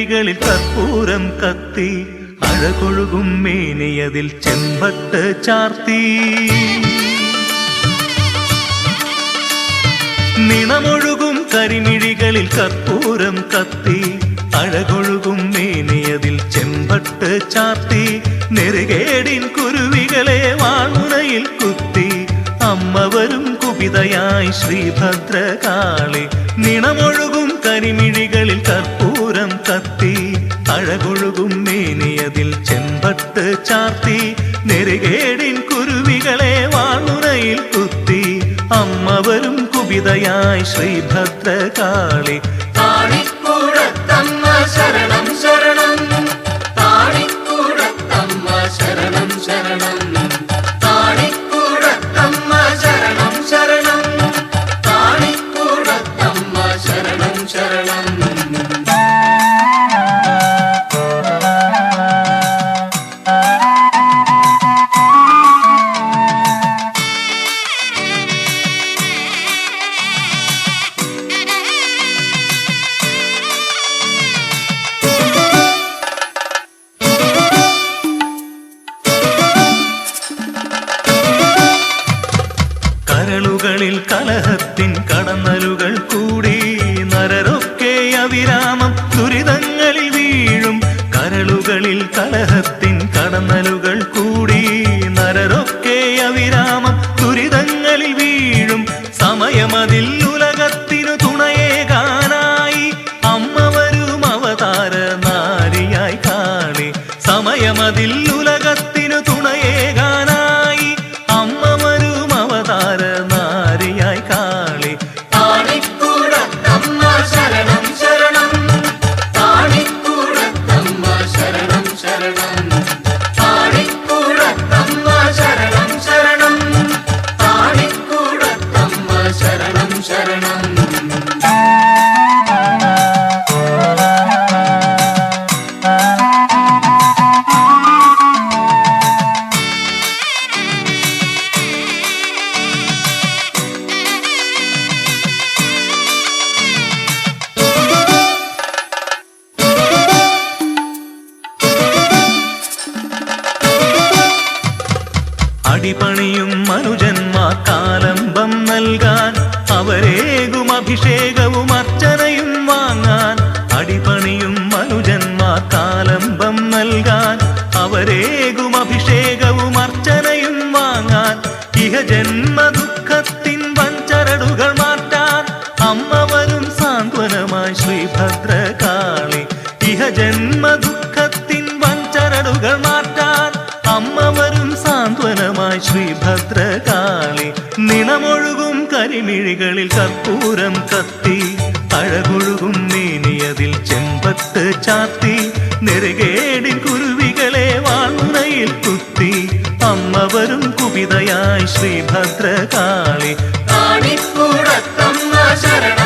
കരിമിഴികളിൽ കർപ്പൂരം കത്തി അഴകൊഴുകും മേനിയതിൽ ചെമ്പട്ട് ചാർത്തി നിണമൊഴുകും കരിമിഴികളിൽ കർപ്പൂരം കത്തി അഴകൊഴുകും മേനിയതിൽ ചെമ്പട്ട് ചാർത്തി നെറുകേടിൻ കുരുവികളെ വാൾമുനയിൽ കുത്തി അമ്മ വരും കുപിതയായി ശ്രീഭദ്രകാളി നിണമൊഴുകും കരിമിഴികളിൽ കർപ്പൂരം കത്തി അഴകൊഴുകും മേനിയതിൽ ചെമ്പട്ട് ചാർത്തി നെറുകേടിൻ കുരുവികളെ വാൾമുനയിൽ കുത്തി അമ്മ വരും കുപിതയായി ശ്രീഭദ്രകാളി താണിക്കൂടത്തമ്മ ശരണം ശരണം താണിക്കൂടത്തമ്മ ശരണം ശരണം താണിക്കൂടത്തമ്മ ശരണം ശരണം താണിക്കൂടത്തമ്മ ശരണം ശരണം കരളുകളിൽ കലഹത്തിൻ കടന്നലുകൾ കൂടി നരരൊക്കെ അവിരാമം ദുരിതങ്ങളിൽ വീഴും കരളുകളിൽ കലഹത്തിൻ കടന്നലുകൾ കൂടി നരരൊക്കെ അവിരാമം ദുരിതങ്ങളിൽ വീഴും സമയമതിൽ ഉലകത്തിനു തുണയേകാനായി അമ്മ വരും അവതാര നാരിയായി കാളി സമയമതിൽ ഉലകത്തിനു തുണയേകാനായി അമ്മ വരും അവതാര നാരിയായി കാളി താണിക്കൂടത്തമ്മ ശരണം ശരണം താണിക്കൂടത്തമ്മ ശരണം ശരണം താണിക്കൂടത്തമ്മ ശരണം ശരണം താണിക്കൂടത്തമ്മ ശരണം ശരണം അടിപണിയും മനുജന്മാർ കാലംബം നൽകാൻ അവരേകും അഭിഷേകവും അർച്ചനയും വാങ്ങാൻ അടിപണിയും മനുജന്മാർ കാലംബം നൽകാൻ അവരേകും അഭിഷേകവും അർച്ചനയും വാങ്ങാൻ ഇഹജന്മ ദുഃഖത്തിൻ വഞ്ചരടുകൾ മാറ്റാൻ അമ്മ വരും സാന്ത്വനമായി ശ്രീഭദ്രകാളി ഇഹജന്മ ദുഃഖത്തിൻ വഞ്ചരടുകൾ മാറ്റാൻ അമ്മ വരും സാന്ത്വനമായി ശ്രീഭദ്രകാളി നിണമൊഴുകും കരിമിഴികളിൽ കർപ്പൂരം കത്തി അഴകൊഴുകും മേനിയതിൽ ചെമ്പട്ട് ചാത്തി നെറുകേടിൻ കുരുവികളെ വാൾമുനയിൽ കുത്തി അമ്മ വരും കുപിതയായി ശ്രീഭദ്രകാളി താണിക്കൂടത്തമ്മ ശരണം